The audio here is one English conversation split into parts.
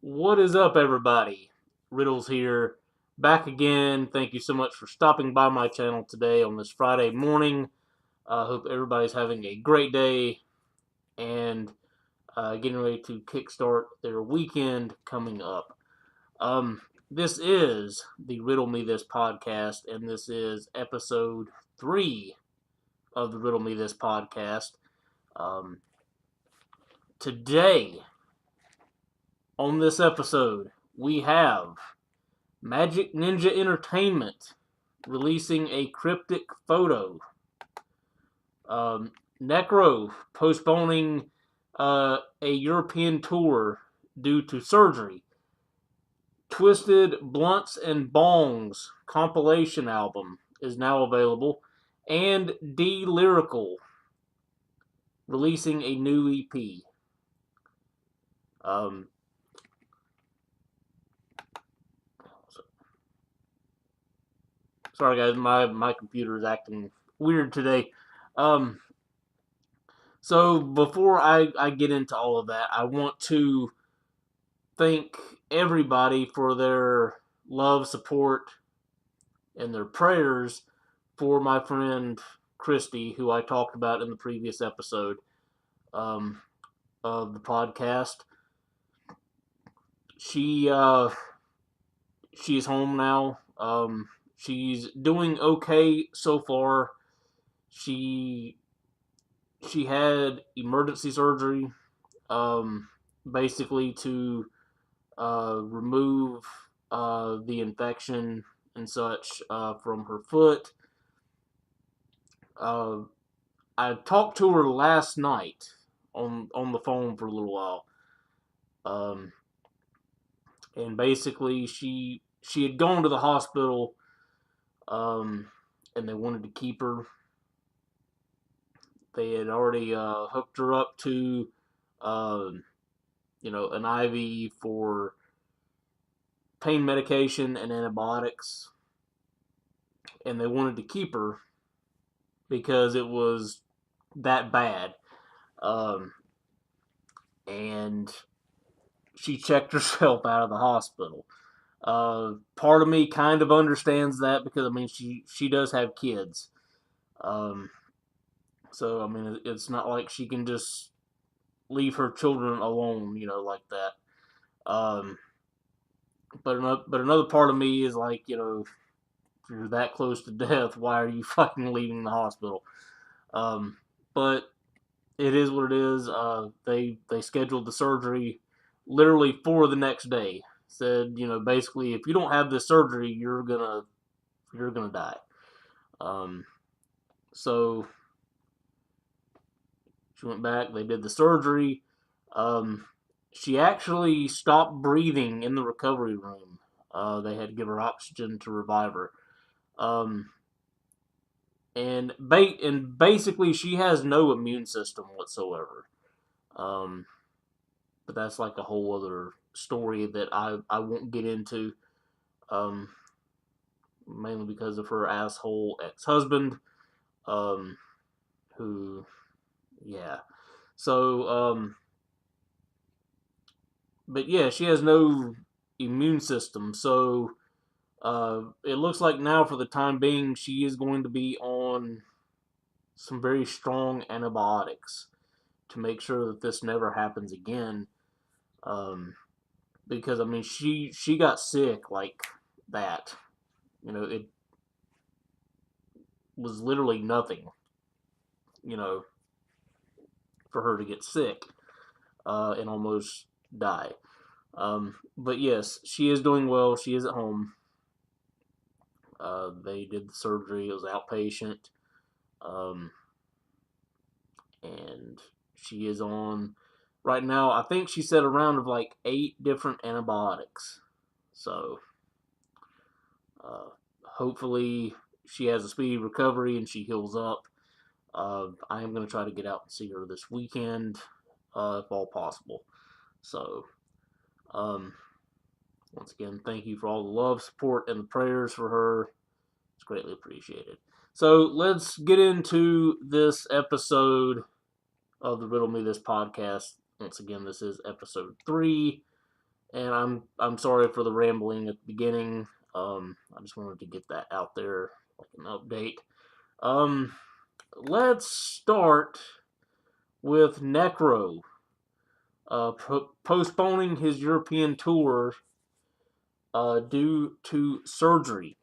What is up, everybody? Riddle's here, back again. Thank you so much for stopping by my channel today on this Friday morning. I hope everybody's having a great day and getting ready to kickstart their weekend coming up. This is the Riddle Me This podcast, and this is episode 3 of the Riddle Me This podcast. Um, Today, on this episode, we have Majik Ninja Entertainment releasing a cryptic photo. Necro postponing a European tour due to surgery. Twiztid Blunts Bongs compilation album is now available. And D-Lyrical releasing a new EP. Sorry guys, my computer is acting weird today. So before I get into all of that, I want to thank everybody for their love, support, and their prayers for my friend Christy, who I talked about in the previous episode um, of the podcast. She's home now. She's doing okay so far. She she had emergency surgery, basically to remove the infection and such from her foot. Uh, I talked to her last night on the phone for a little while, um, and basically she had gone to the hospital, and they wanted to keep her. They had already hooked her up to, an IV for pain medication and antibiotics, and they wanted to keep her because it was that bad. Um, and she checked herself out of the hospital. Part of me kind of understands that because I mean she does have kids. Um, so I mean it's not like she can just leave her children alone, like that. Um, but another part of me is like, if you're that close to death, why are you fucking leaving the hospital? But it is what it is. They scheduled the surgery literally for the next day. Said, basically, if you don't have this surgery, you're gonna die. Um, so she went back. They did the surgery. Um, she actually stopped breathing in the recovery room. They had to give her oxygen to revive her. Um, and basically, she has no immune system whatsoever. Um, but that's like a whole other story that I won't get into. Um, Mainly because of her asshole ex-husband, um, who, yeah. So, but yeah, she has no immune system. So, it looks like now, for the time being, she is going to be on some very strong antibiotics to make sure that this never happens again. Um, because I mean, she got sick like that. It was literally nothing. You know, for her to get sick and almost die. But yes, she is doing well. She is at home. They did the surgery. It was outpatient. Um, and she is on, right now, I think she said a round of like 8 different antibiotics. So, hopefully she has a speedy recovery and she heals up. I am going to try to get out and see her this weekend, if all possible. So, um, once again, thank you for all the love, support, and the prayers for her. It's greatly appreciated. So let's get into this episode of the Riddle Me This podcast. Once again, this is episode 3, And I'm sorry for the rambling at the beginning. I just wanted to get that out there, like an update. Um, let's start with Necro, postponing his European tour due to surgery.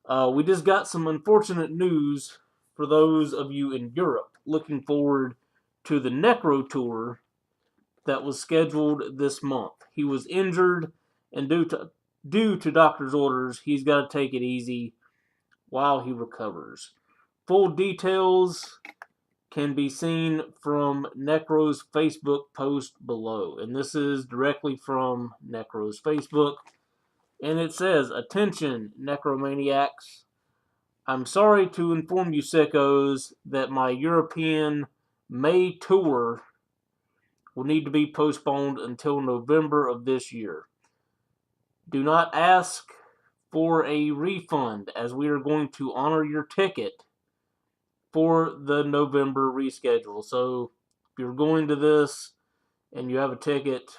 We just got some unfortunate news for those of you in Europe looking forward to the Necro tour that was scheduled this month. He was injured, and due to doctor's orders, he's got to take it easy while he recovers. Full details can be seen from Necro's Facebook post below, and this is directly from Necro's Facebook. And it says, "Attention, necromaniacs. I'm sorry to inform you sickos that my European May tour will need to be postponed until November of this year. Do not ask for a refund, as we are going to honor your ticket for the November reschedule. So if you're going to this and you have a ticket,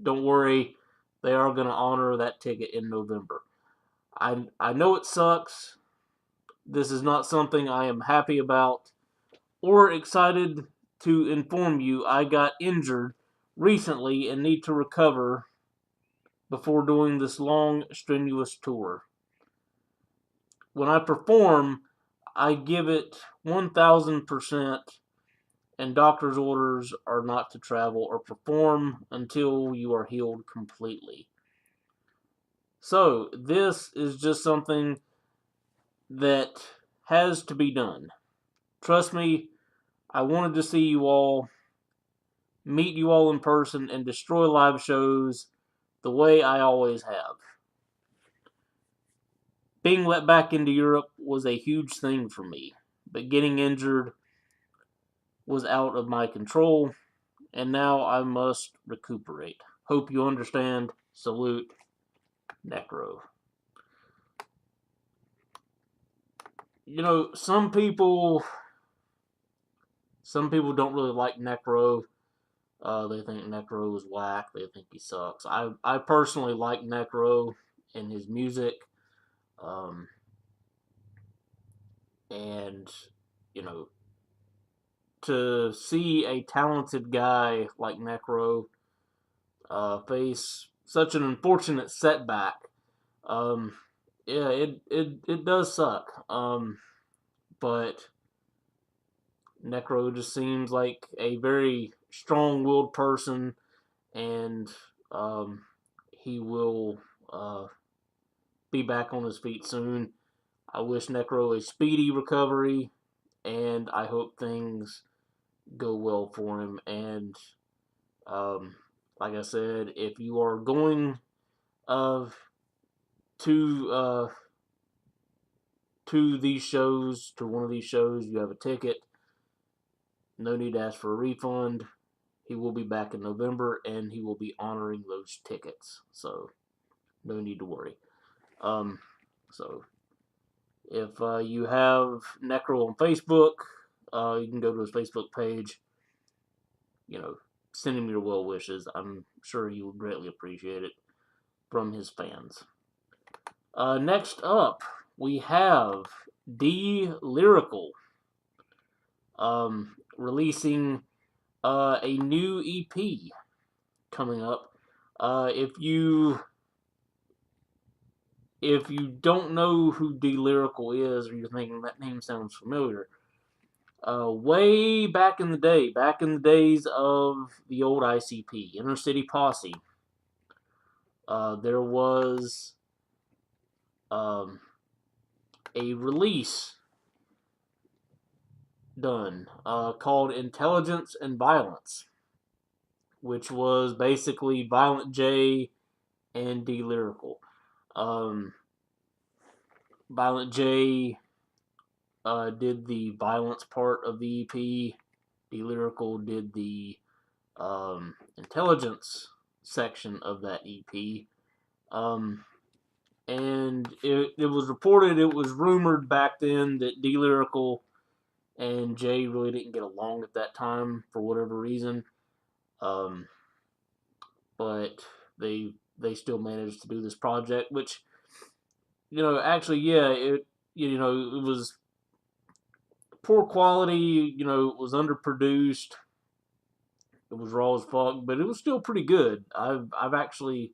don't worry, they are going to honor that ticket in November. I know it sucks. This is not something I am happy about or excited to inform you. I got injured recently and need to recover before doing this long, strenuous tour. When I perform, I give it 1000%, and doctor's orders are not to travel or perform until you are healed completely. So, this is just something that has to be done. Trust me, I wanted to see you all, meet you all in person, and destroy live shows the way I always have. Being let back into Europe was a huge thing for me, but getting injured was out of my control, and now I must recuperate. Hope you understand. Salute, Necro. You know, some people don't really like Necro. They think Necro is whack. They think he sucks. I personally like Necro and his music. Um, and, you know, to see a talented guy like Necro face such an unfortunate setback, um, yeah, it does suck. But Necro just seems like a very strong-willed person, and he will be back on his feet soon. I wish Necro a speedy recovery, and I hope things go well for him. And um, like I said, if you are going uh, to these shows, to one of these shows, you have a ticket, no need to ask for a refund. He will be back in November, and he will be honoring those tickets. So no need to worry. Um, so if you have Necro on Facebook, you can go to his Facebook page. You know, send him your well wishes. I'm sure he will greatly appreciate it from his fans. Next up, we have D-Lyrical releasing a new EP coming up. If you don't know who D-Lyrical is, or you're thinking that name sounds familiar, way back in the days of the old ICP, Inner City Posse, there was um, a release done called Intelligence and Violence, which was basically Violent J and D-Lyrical. Violent J did the violence part of the EP. D-Lyrical did the intelligence section of that EP. And it was reported, it was rumored back then that D-Lyrical and Jay really didn't get along at that time for whatever reason. But they still managed to do this project, which, actually, yeah, it was poor quality, it was underproduced, it was raw as fuck, but it was still pretty good. I've actually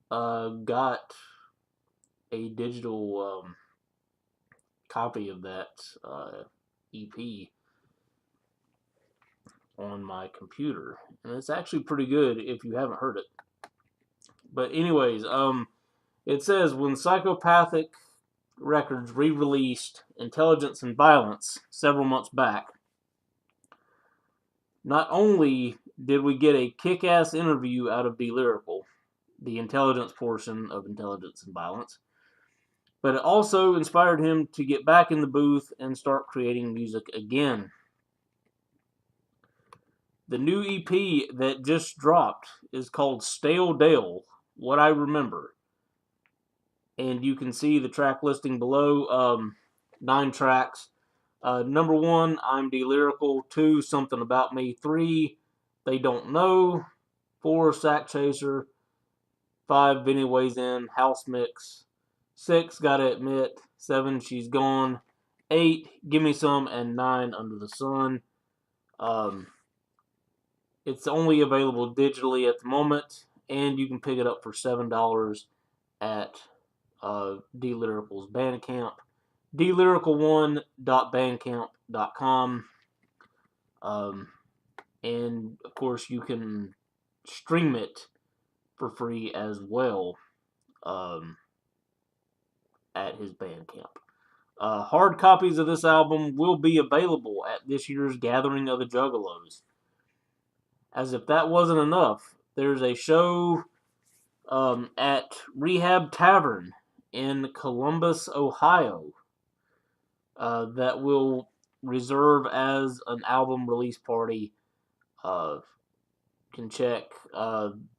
got a digital copy of that EP on my computer, and it's actually pretty good if you haven't heard it. But anyways, it says when Psychopathic Records re-released Intelligence and Violence several months back, not only did we get a kick-ass interview out of D-Lyrical, the intelligence portion of Intelligence and Violence, but it also inspired him to get back in the booth and start creating music again. The new EP that just dropped is called Stale Dale, What I Remember. And you can see the track listing below. 9 tracks. Number 1, I'm D-Lyrical. 2, Something About Me. 3, They Don't Know. 4, Sack Chaser. 5, Vinny Weighs In, House Mix. 6, Gotta Admit. 7, She's Gone. 8, Gimme Some. And 9, Under the Sun. It's only available digitally at the moment, and you can pick it up for $7 at D-Lyrical's Bandcamp. dlyrical1.bandcamp.com. And of course, you can stream it for free as well at his Bandcamp. Hard copies of this album will be available at this year's Gathering of the Juggalos. As if that wasn't enough, there's a show at Rehab Tavern in Columbus, Ohio, that will reserve as an album release party. Can check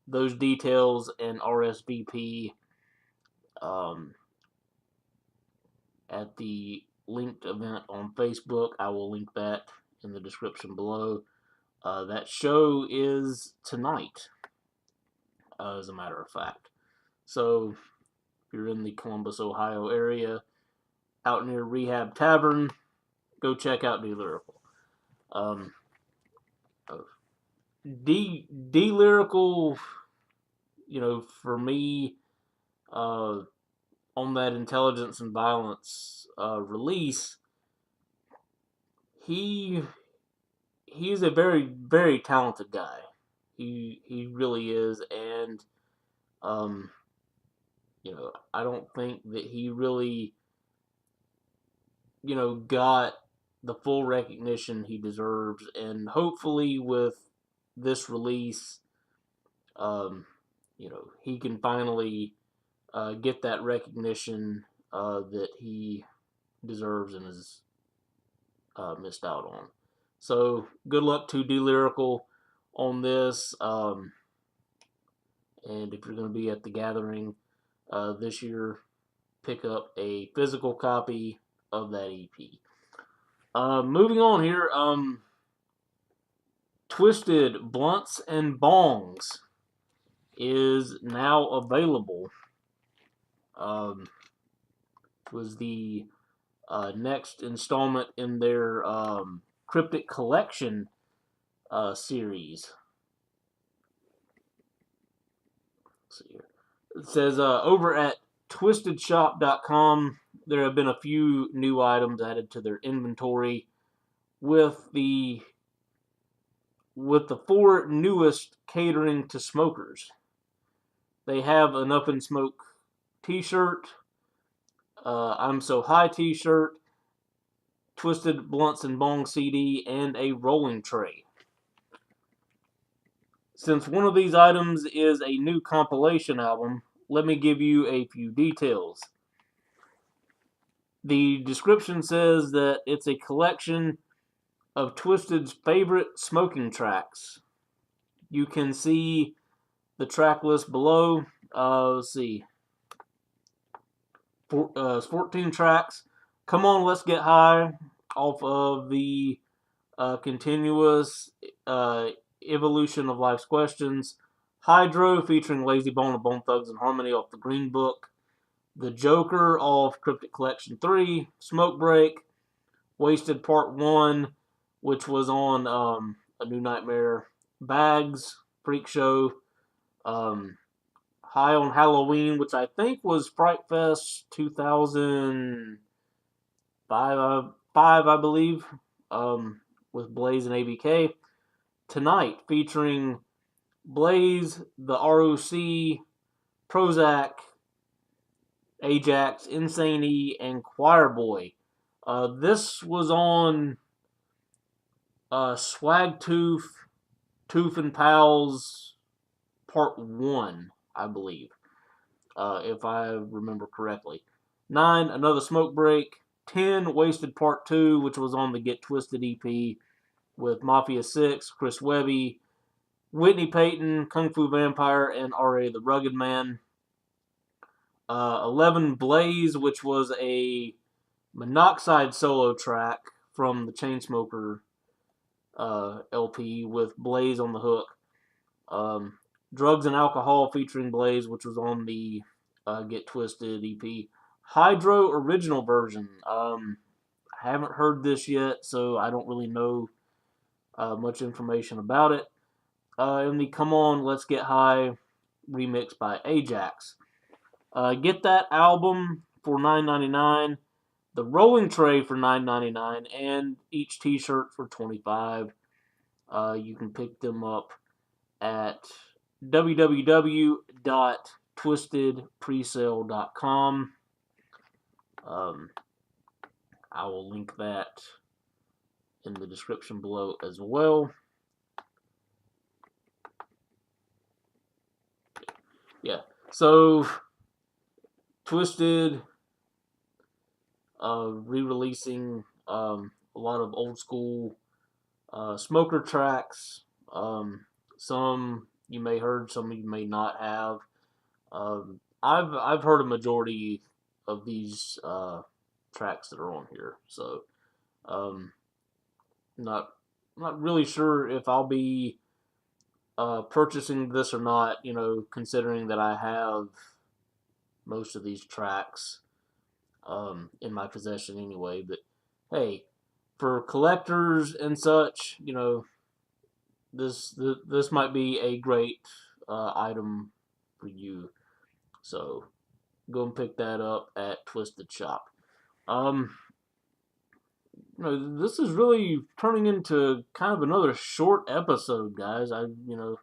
those details and RSVP at the linked event on Facebook. I will link that in the description below. That show is tonight, as a matter of fact. So, if you're in the Columbus, Ohio area, out near Rehab Tavern, go check out D-Lyrical. D-Lyrical, for me, on that Intelligence and Violence release, he's a very, very talented guy. He really is, and I don't think that he really, got the full recognition he deserves, and hopefully with this release, he can finally get that recognition that he deserves and has missed out on. So, good luck to D-Lyrical on this. And if you're going to be at the gathering this year, pick up a physical copy of that EP. Moving on here, Twiztid Blunts and Bongs is now available. Was the next installment in their Cryptic Collection series. Let's see here. It says over at twistedshop.com, there have been a few new items added to their inventory with the 4 newest catering to smokers. They have an Up and Smoke t-shirt, I'm So High t-shirt, Twiztid Blunts and Bongs CD, and a rolling tray. Since one of these items is a new compilation album, let me give you a few details. The description says that it's a collection of Twiztid's favorite smoking tracks. You can see the track list below. Let's see. 14 tracks. Come On, Let's Get High, off of the Continuous Evolution of Life's Questions, Hydro featuring Lazy Bone and Bone Thugs and Harmony off the Green Book. The Joker off Cryptic Collection 3. Smoke Break. Wasted Part 1, which was on A New Nightmare. Bags, Freak Show. High on Halloween, which I think was Fright Fest 2005, I believe, with Blaze and ABK. Tonight, featuring Blaze, the ROC, Prozac, Ajax, Insane E, and Choir Boy. This was on Swag Tooth, Tooth and Pals Part 1, I believe, if I remember correctly. 9, Another Smoke Break. 10, Wasted Part 2, which was on the Get Twisted EP with Mafia 6, Chris Webby, Whitney Payton, Kung Fu Vampire, and R.A. the Rugged Man. 11, Blaze, which was a Monoxide solo track from the Chainsmoker LP with Blaze on the hook. Drugs and Alcohol featuring Blaze, which was on the Get Twisted EP. Hydro original version. I haven't heard this yet, so I don't really know much information about it. And the Come On, Let's Get High remix by Ajax. Get that album for $9.99, the rolling tray for $9.99, and each t-shirt for $25. You can pick them up at www.twistedpresale.com. I will link that in the description below as well. Yeah, so Twiztid re-releasing a lot of old school smoker tracks. Some you may heard, some you may not have. I've heard a majority of these tracks that are on here, so not really sure if I'll be purchasing this or not. You know, considering that I have most of these tracks in my possession anyway. But hey, for collectors and such, you know, this might be a great item for you. So go and pick that up at Twiztid Shop. You know, this is really turning into kind of another short episode, guys. I, you know,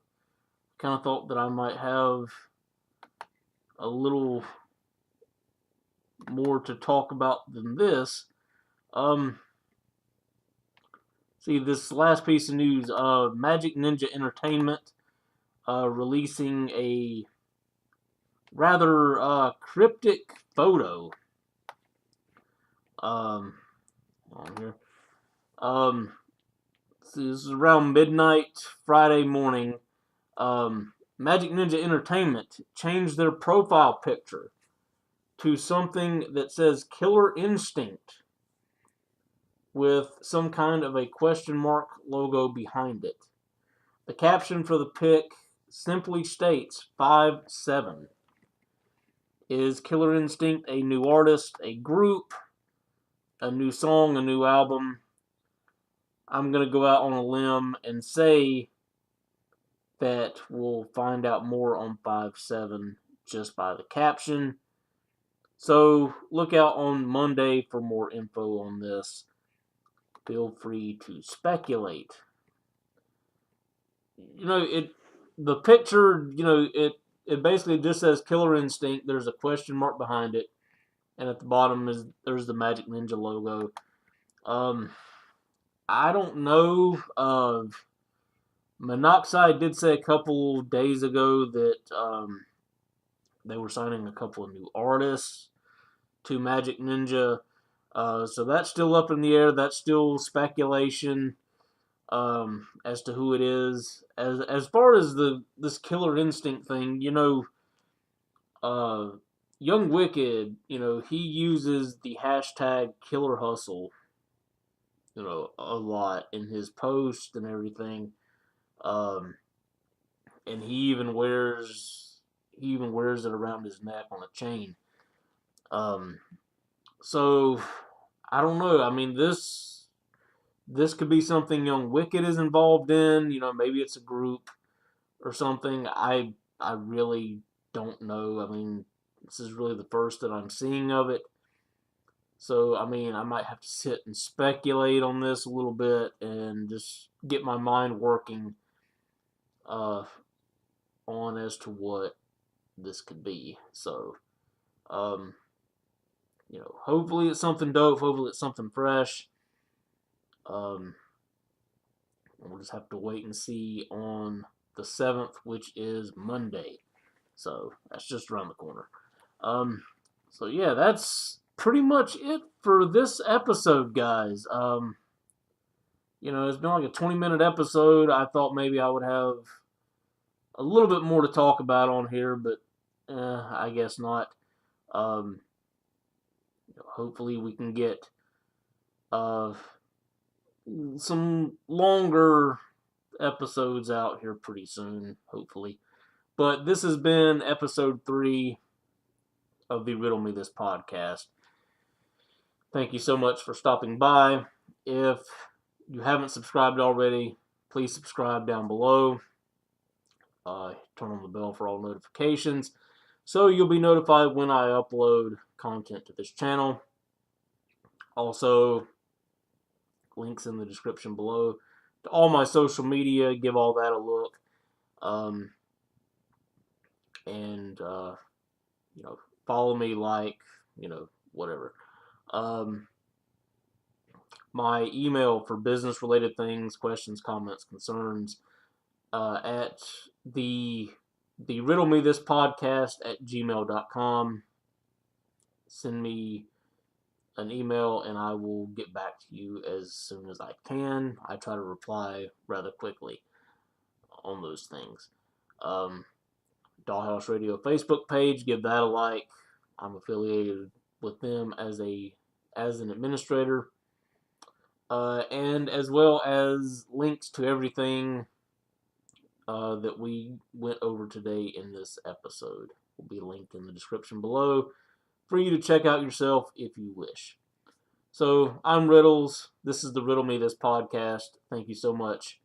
kind of thought that I might have a little more to talk about than this. See, this last piece of news, Majik Ninja Entertainment releasing a rather cryptic photo. On here. So this is around midnight Friday morning. Majik Ninja Entertainment changed their profile picture to something that says Killer Instinct with some kind of a question mark logo behind it. The caption for the pic simply states 5-7. Is Killer Instinct a new artist, a group, a new song, a new album? I'm going to go out on a limb and say that we'll find out more on 5-7 just by the caption. So look out on Monday for more info on this. Feel free to speculate. You know, the picture, you know, it basically just says Killer Instinct. There's a question mark behind it, and at the bottom there's the Majik Ninja logo. I don't know. Monoxide did say a couple days ago that they were signing a couple of new artists to Majik Ninja. So that's still up in the air. That's still speculation as to who it is. As far as this Killer Instinct thing, you know, Young Wicked, you know, he uses the hashtag Killer Hustle, you know, a lot in his posts and everything. and he even wears it around his neck on a chain. So I don't know. I mean, this could be something Young Wicked is involved in. Maybe it's a group or something. I really don't know. I mean, this is really the first that I'm seeing of it. So, I mean, I might have to sit and speculate on this a little bit and just get my mind working on as to what this could be. So, hopefully it's something dope. Hopefully it's something fresh. We'll just have to wait and see on the 7th, which is Monday. So that's just around the corner. So yeah, that's pretty much it for this episode, guys. It's been like a 20-minute episode. I thought maybe I would have a little bit more to talk about on here, but I guess not. Hopefully we can get some longer episodes out here pretty soon, hopefully. But this has been episode 3 of the Riddle Me This podcast. Thank you so much for stopping by. If you haven't subscribed already, please subscribe down below. Turn on the bell for all notifications so you'll be notified when I upload content to this channel. Also, links in the description below to all my social media. Give all that a look. And follow me, whatever. My email for business related things, questions, comments, concerns, at the riddle me this podcast at gmail.com. Send me an email and I will get back to you as soon as I can. I try to reply rather quickly on those things. Dollhouse Radio Facebook page, give that a like. I'm affiliated with them as an administrator. And as well as links to everything that we went over today in this episode will be linked in the description below for you to check out yourself if you wish. So, I'm Riddles. This is the Riddle Me This podcast. Thank you so much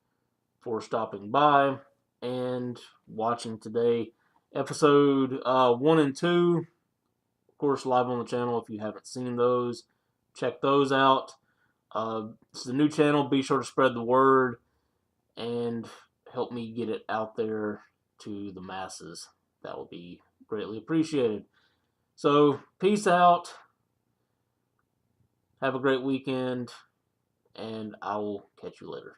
for stopping by and watching today. Episode 1 and 2, of course, live on the channel. If you haven't seen those, check those out. It's a new channel. Be sure to spread the word and help me get it out there to the masses. That will be greatly appreciated. So, peace out. Have a great weekend, and I will catch you later.